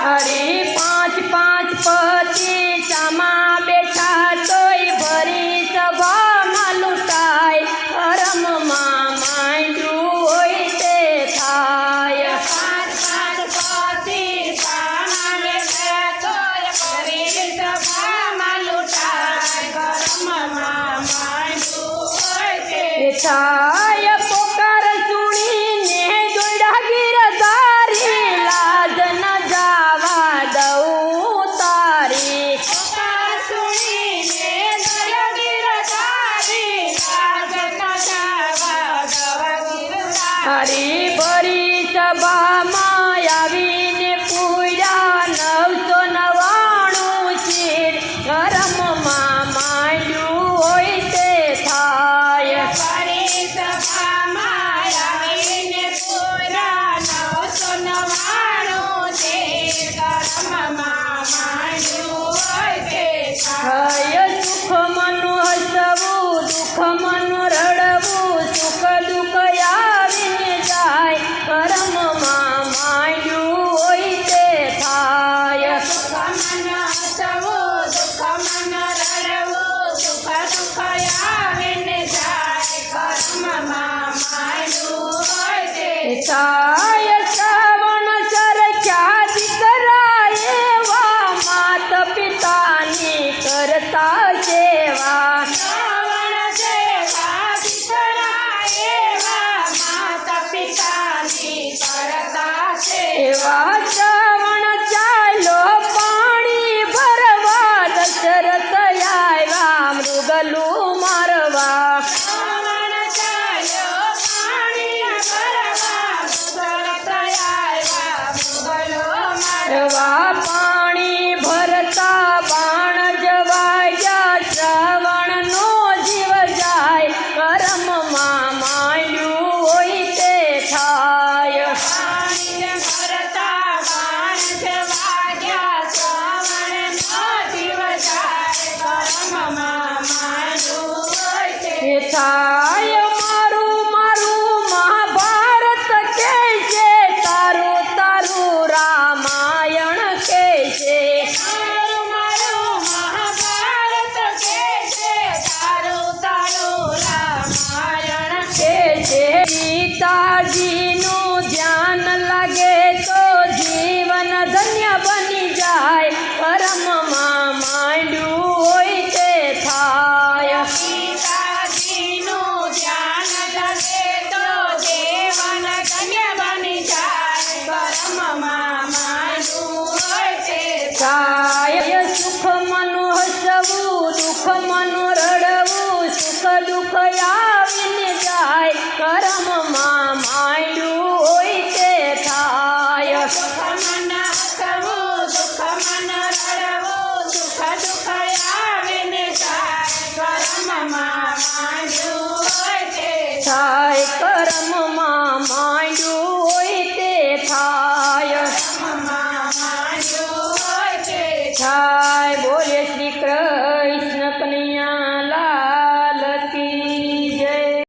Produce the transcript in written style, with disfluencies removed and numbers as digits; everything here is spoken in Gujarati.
અરે પાંચ પાંચ પતિ સામા બેઠા તોય ભરી સભામાં લૂંટાય કરમમાં માંડ્યું હોય તે થાય પાંચ પાંચ પતિ સામા બેઠા તોય ભરી સભામાં લૂંટાય કરમમાં માંડ્યું હોય તે થાય પોકાર સુણીને દોડા ગિરધારી લાજ ન જાવા દઉં તારી પોકાર સુણીને દોડા ગિરધારી લાજ ન જાવા દઉં ગિરધારી હરી ભરી સભામાં આવીને પૂર્યા 999 શીર કરમમાં માંડ્યું હોય તે થાય ફરી સભામાં આવીને પૂરા 999 છે કરમમાં માંડ્યું હોય તે થાય હય સુખ મનું હસવું દુઃખ મનું રડવું સુખ દુઃખ આવીને જાય કરમમાં માંડ્યું હોય તે થાય સુખ મન હસવું દુઃખ મન રડવું સુખ દુઃખ આવીને જાય કરમમાં માંડ્યું હોય તે થાય શ્રાવણ સરખ્યા દીકરા એવા માત પિતાની કરતા સેવા શ્રાવણ સેવા દીકરા એવા માતા પિતાની કરતા સેવા એવા શ્રાવણ ચાલો પાણી ભરવા દશરથ આવ્યા મૃગલું મારવા શ્રાવણ ચાલ્યો પાણી ભરવા સુરત આવ્યા મુગલો મારવા એવા